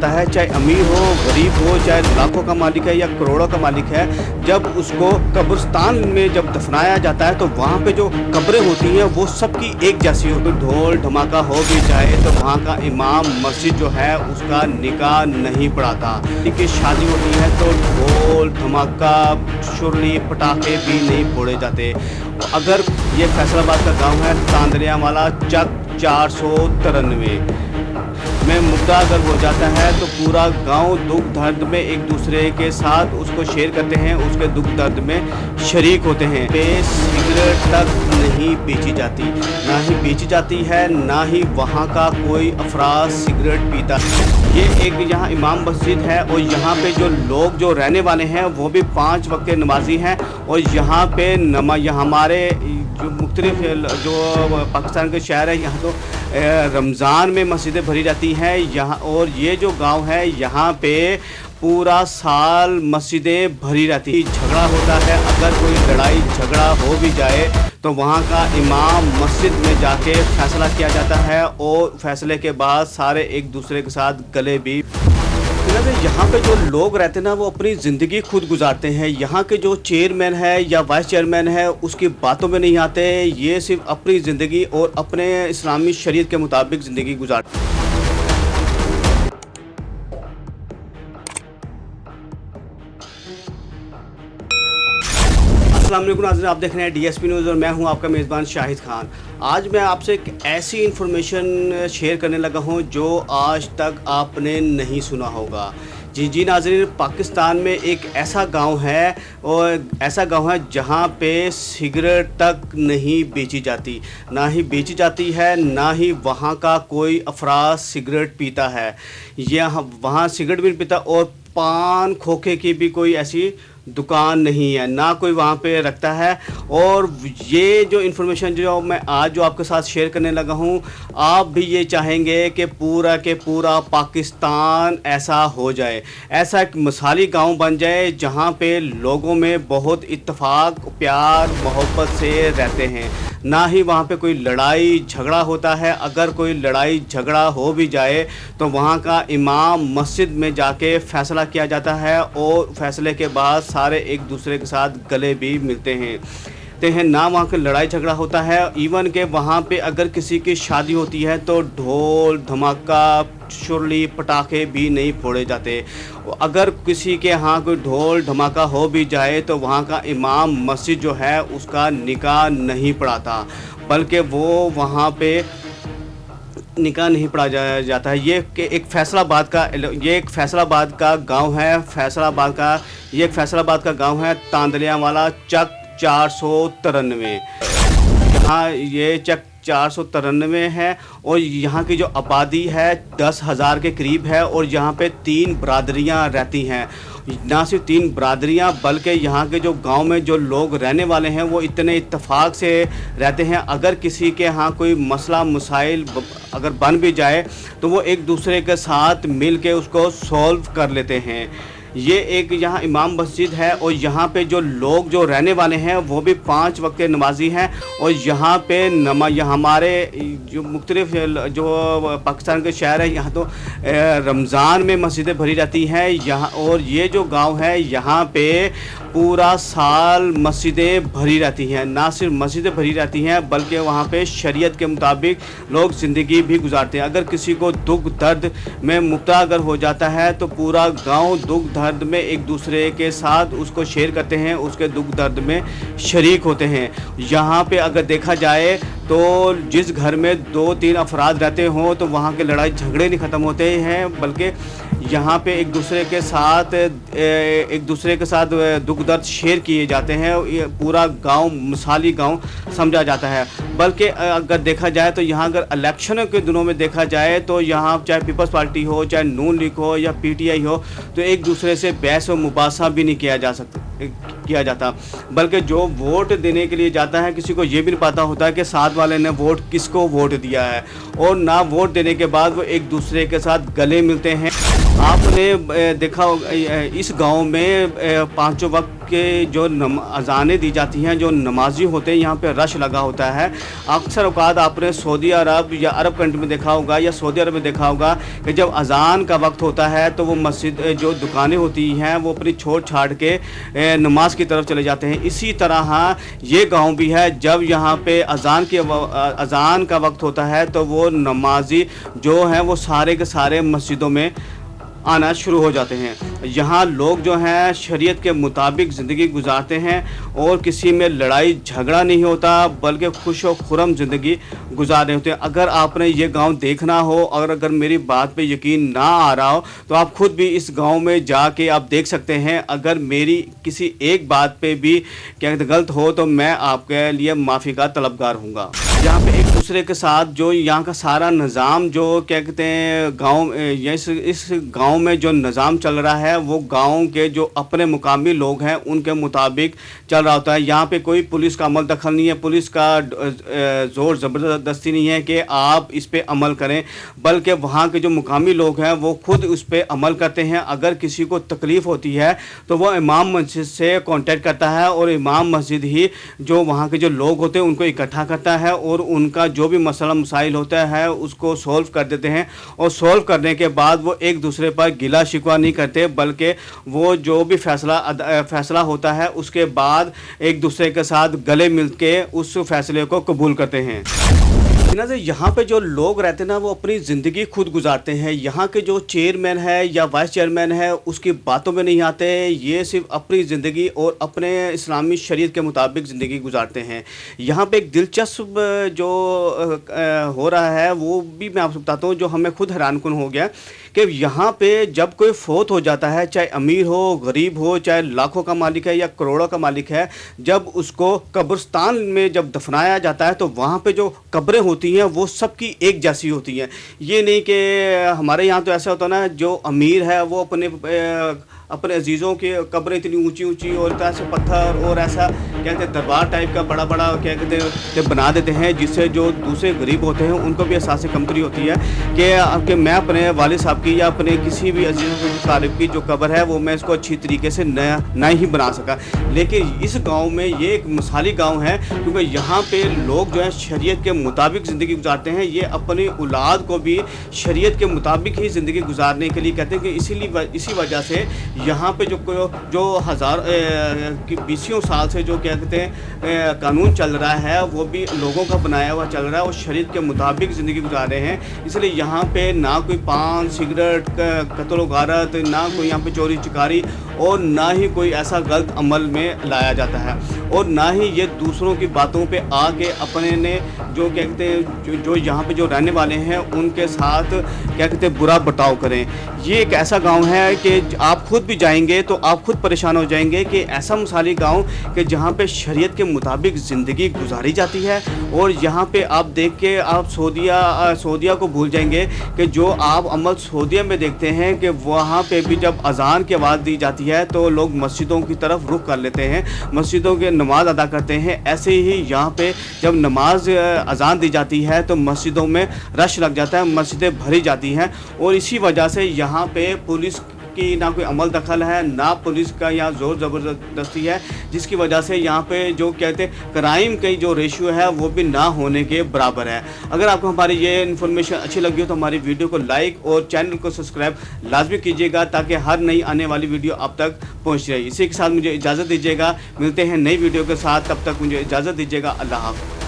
जाता है, चाहे अमीर हो, गरीब हो, चाहे लाखों का मालिक है या करोड़ों का मालिक है, जब उसको कब्रिस्तान में जब दफनाया जाता है तो वहाँ पे जो कब्रें होती हैं वो सबकी एक जैसी हो। तो ढोल धमाका हो भी जाए तो वहाँ का इमाम मस्जिद जो है उसका निकाह नहीं पढ़ाता। कि शादी होती है तो ढोल धमाका शुरली पटाखे भी नहीं फोड़े जाते। अगर ये फैसलाबाद का गांव है तांदलियावाला चक 493 में मुद्दा अगर हो जाता है तो पूरा गांव दुख दर्द में एक दूसरे के साथ उसको शेयर करते हैं, उसके दुख दर्द में शरीक होते हैं। पे सिगरेट तक नहीं बेची जाती, ना ही बेची जाती है, ना ही वहाँ का कोई अफराद सिगरेट पीता। ये एक यहाँ इमाम मस्जिद है और यहाँ पे जो लोग जो रहने वाले हैं वो भी 5 वक्त के नमाजी हैं। और यहाँ पे हमारे जो मुख्तलिफ जो पाकिस्तान के शहर है यहाँ तो रमज़ान में मस्जिदें भरी जाती हैं यहाँ। और ये जो गांव है यहाँ पे पूरा साल मस्जिदें भरी रहती। झगड़ा होता है, अगर कोई लड़ाई झगड़ा हो भी जाए तो वहाँ का इमाम मस्जिद में जाके फैसला किया जाता है और फैसले के बाद सारे एक दूसरे के साथ गले भी। यहाँ पे जो लोग रहते हैं ना वो अपनी ज़िंदगी खुद गुजारते हैं। यहाँ के जो चेयरमैन है या वाइस चेयरमैन है उसकी बातों में नहीं आते, ये सिर्फ अपनी ज़िंदगी और अपने इस्लामी शरीयत के मुताबिक ज़िंदगी गुजारते हैं। अस्सलाम वालेकुम नाज़रीन, आप देख रहे हैं डीएसपी न्यूज़ और मैं हूं आपका मेज़बान शाहिद खान। आज मैं आपसे एक ऐसी इन्फॉर्मेशन शेयर करने लगा हूं जो आज तक आपने नहीं सुना होगा। जी नाज़रीन, पाकिस्तान में एक ऐसा गांव है और ऐसा गांव है जहां पे सिगरेट तक नहीं बेची जाती, ना ही बेची जाती है, ना ही वहां का कोई अफराद सिगरेट पीता है। वहां सिगरेट भी नहीं पीता और पान खोखे की भी कोई ऐसी दुकान नहीं है, ना कोई वहाँ पे रखता है। और ये जो इन्फॉर्मेशन जो मैं आज जो आपके साथ शेयर करने लगा हूँ, आप भी ये चाहेंगे कि पूरा के पूरा पाकिस्तान ऐसा हो जाए, ऐसा एक मिसाली गांव बन जाए जहाँ पे लोगों में बहुत इत्तेफाक प्यार मोहब्बत से रहते हैं, ना ही वहाँ पे कोई लड़ाई झगड़ा होता है। अगर कोई लड़ाई झगड़ा हो भी जाए तो वहाँ का इमाम मस्जिद में जाके फ़ैसला किया जाता है और फैसले के बाद सारे एक दूसरे के साथ गले भी मिलते हैं। ना वहाँ के लड़ाई झगड़ा होता है, इवन के वहाँ पे अगर किसी की शादी होती है तो ढोल धमाका शुरली पटाखे भी नहीं फोड़े जाते। अगर किसी के यहाँ कोई ढोल धमाका हो भी जाए तो वहाँ का इमाम मस्जिद जो है उसका निकाह नहीं पढ़ाता, बल्कि वो वहाँ पे निकाह नहीं पढ़ा जाता है। ये एक फैसलाबाद का गांव है। ये एक फैसलाबाद का गांव है तांदलियावाला चक 493। यहाँ ये चक 493 है और यहाँ की जो आबादी है 10,000 के करीब है और यहाँ पे 3 बरादरियाँ रहती हैं। ना सिर्फ 3 बरादरियाँ बल्कि यहाँ के जो गांव में जो लोग रहने वाले हैं वो इतने इत्तेफाक से रहते हैं। अगर किसी के यहाँ कोई मसला मसाइल अगर बन भी जाए तो वो एक दूसरे के साथ मिल के उसको सॉल्व कर लेते हैं। ये एक यहाँ इमाम मस्जिद है और यहाँ पे जो लोग जो रहने वाले हैं वो भी 5 वक्त के नमाजी हैं। और यहाँ पे हमारे जो मुख्तलिफ जो पाकिस्तान के शहर है यहाँ तो रमज़ान में मस्जिदें भरी रहती हैं यहाँ। और ये जो गांव है यहाँ पे पूरा साल मस्जिदें भरी रहती हैं। ना सिर्फ मस्जिदें भरी रहती हैं बल्कि वहाँ पे शरीयत के मुताबिक लोग ज़िंदगी भी गुजारते हैं। अगर किसी को दुख दर्द में मुब्तला अगर हो जाता है तो पूरा गांव दुख दर्द में एक दूसरे के साथ उसको शेयर करते हैं, उसके दुख दर्द में शरीक होते हैं। यहाँ पे अगर देखा जाए तो जिस घर में 2-3 अफराद रहते हों तो वहाँ के लड़ाई झगड़े नहीं ख़त्म होते हैं, बल्कि यहाँ पे एक दूसरे के साथ दुख दर्द शेयर किए जाते हैं। ये पूरा गांव मिसाली गांव समझा जाता है। बल्कि अगर देखा जाए तो यहाँ अगर इलेक्शनों के दिनों में देखा जाए तो यहाँ चाहे पीपल्स पार्टी हो, चाहे नून लीग हो या पीटीआई हो, तो एक दूसरे से बहस व मुबासा भी नहीं किया जाता। बल्कि जो वोट देने के लिए जाता है किसी को ये भी नहीं पता होता है कि साथ वाले ने किसको वोट दिया है। और ना वोट देने के बाद वो एक दूसरे के साथ गले मिलते हैं। आपने देखा होगा इस गांव में 5 वक्त के जो अज़ानें दी जाती हैं, जो नमाजी होते हैं, यहाँ पे रश लगा होता है। अक्सर औकात आपने सऊदी अरब या अरब कंट्री में देखा होगा या सऊदी अरब में देखा होगा कि जब अज़ान का वक्त होता है तो वो मस्जिद जो दुकानें होती हैं वो अपनी छोड़ छाड़ के नमाज की तरफ चले जाते हैं। इसी तरह ये गांव भी है, जब यहाँ पे अज़ान का वक्त होता है तो वो नमाजी जो हैं वो सारे के सारे मस्जिदों में आना शुरू हो जाते हैं। यहाँ लोग जो हैं शरीयत के मुताबिक ज़िंदगी गुजारते हैं और किसी में लड़ाई झगड़ा नहीं होता, बल्कि खुश और खुरम ज़िंदगी गुजार रहे होते हैं। अगर आपने ये गांव देखना हो और अगर मेरी बात पे यकीन ना आ रहा हो तो आप खुद भी इस गांव में जाके आप देख सकते हैं। अगर मेरी किसी एक बात पे भी क्या गलत हो तो मैं आपके लिए माफ़ी का तलबगार हूँगा। यहाँ पे एक दूसरे के साथ जो यहाँ का सारा निज़ाम जो क्या कहते हैं गांव इस गांव में जो निज़ाम चल रहा है वो गांव के जो अपने मुकामी लोग हैं उनके मुताबिक चल रहा होता है। यहाँ पे कोई पुलिस का अमल दखल नहीं है, पुलिस का ज़ोर ज़बरदस्ती नहीं है कि आप इस पे अमल करें, बल्कि वहाँ के जो मुकामी लोग हैं वो खुद उस पे अमल करते हैं। अगर किसी को तकलीफ़ होती है तो वो इमाम मस्जिद से कांटेक्ट करता है और इमाम मस्जिद ही जो वहाँ के जो लोग होते हैं उनको इकट्ठा करता है और उनका जो भी मसला मसाइल होता है उसको सॉल्व कर देते हैं। और सॉल्व करने के बाद वो एक दूसरे पर गिला शिकवा नहीं करते, बल्कि वो जो भी फैसला होता है उसके बाद एक दूसरे के साथ गले मिल के उस फैसले को कबूल करते हैं। से यहाँ पे जो लोग रहते हैं ना वो अपनी ज़िंदगी खुद गुजारते हैं। यहाँ के जो चेयरमैन है या वाइस चेयरमैन है उसकी बातों में नहीं आते, ये सिर्फ अपनी ज़िंदगी और अपने इस्लामी शरीयत के मुताबिक ज़िंदगी गुजारते हैं। यहाँ पे एक दिलचस्प जो हो रहा है वो भी मैं आपको बताता हूँ, जो हमें खुद हैरानकुन हो गया कि यहाँ पे जब कोई फौत हो जाता है, चाहे अमीर हो गरीब हो, चाहे लाखों का मालिक है या करोड़ों का मालिक है, जब उसको कब्रिस्तान में जब दफनाया जाता है तो वहाँ पे जो कब्रें होती हैं वो सबकी एक जैसी होती हैं। ये नहीं कि हमारे यहाँ तो ऐसा होता है ना, जो अमीर है वो अपने अजीज़ों की कब्रें इतनी ऊंची ऊंची और तरह से पत्थर और ऐसा क्या कहते हैं दरबार टाइप का बड़ा बड़ा क्या कहते हैं बना देते हैं, जिससे जो दूसरे गरीब होते हैं उनको भी एहसास कमतरी होती है कि मैं अपने वालिद साहब की या अपने किसी भी अजीज़ तालिब की जो कब्र है वो मैं इसको अच्छी तरीके से नया ही बना सका। लेकिन इस गाँव में ये एक मिसाली गाँव है, क्योंकि यहाँ पर लोग जो है शरीयत के मुताबिक ज़िंदगी गुजारते हैं। ये अपनी औलाद को भी शरीयत के मुताबिक ही ज़िंदगी गुजारने के लिए कहते हैं कि इसी वजह से यहाँ पे जो हज़ार बीसियों साल से जो क्या कहते हैं कानून चल रहा है वो भी लोगों का बनाया हुआ चल रहा है और शरीयत के मुताबिक ज़िंदगी गुजार रहे हैं। इसलिए यहाँ पे ना कोई पान सिगरेट कत्ल गारत, ना कोई यहाँ पे चोरी चिकारी और ना ही कोई ऐसा गलत अमल में लाया जाता है, और ना ही ये दूसरों की बातों पे आके अपने ने जो क्या कहते हैं जो यहाँ पे जो रहने वाले हैं उनके साथ क्या कहते हैं बुरा बर्ताव करें। ये एक ऐसा गांव है कि आप खुद भी जाएंगे तो आप खुद परेशान हो जाएंगे कि ऐसा मिसाली गांव कि जहाँ पे शरीयत के मुताबिक ज़िंदगी गुजारी जाती है। और यहाँ पे आप देख के आप सऊदिया को भूल जाएंगे कि जो आप अमल सऊदिया में देखते हैं कि वहाँ पे भी जब अज़ान की आवाज़ दी जाती है तो लोग मस्जिदों की तरफ रुख कर लेते हैं, मस्जिदों के नमाज अदा करते हैं। ऐसे ही यहाँ पे जब नमाज अज़ान दी जाती है तो मस्जिदों में रश लग जाता है, मस्जिदें भरी जाती हैं। और इसी वजह से यहाँ पे पुलिस की ना कोई अमल दखल है, ना पुलिस का यहाँ ज़ोर ज़बरदस्ती है, जिसकी वजह से यहाँ पे जो कहते हैं क्राइम की जो रेशियो है वो भी ना होने के बराबर है। अगर आपको हमारी ये इन्फॉर्मेशन अच्छी लगी हो तो हमारी वीडियो को लाइक और चैनल को सब्सक्राइब लाजमी कीजिएगा, ताकि हर नई आने वाली वीडियो आप तक पहुँच रही। इसी के साथ मुझे इजाज़त दीजिएगा, मिलते हैं नई वीडियो के साथ, तब तक मुझे इजाज़त दीजिएगा। अल्लाह हाफ़िज़।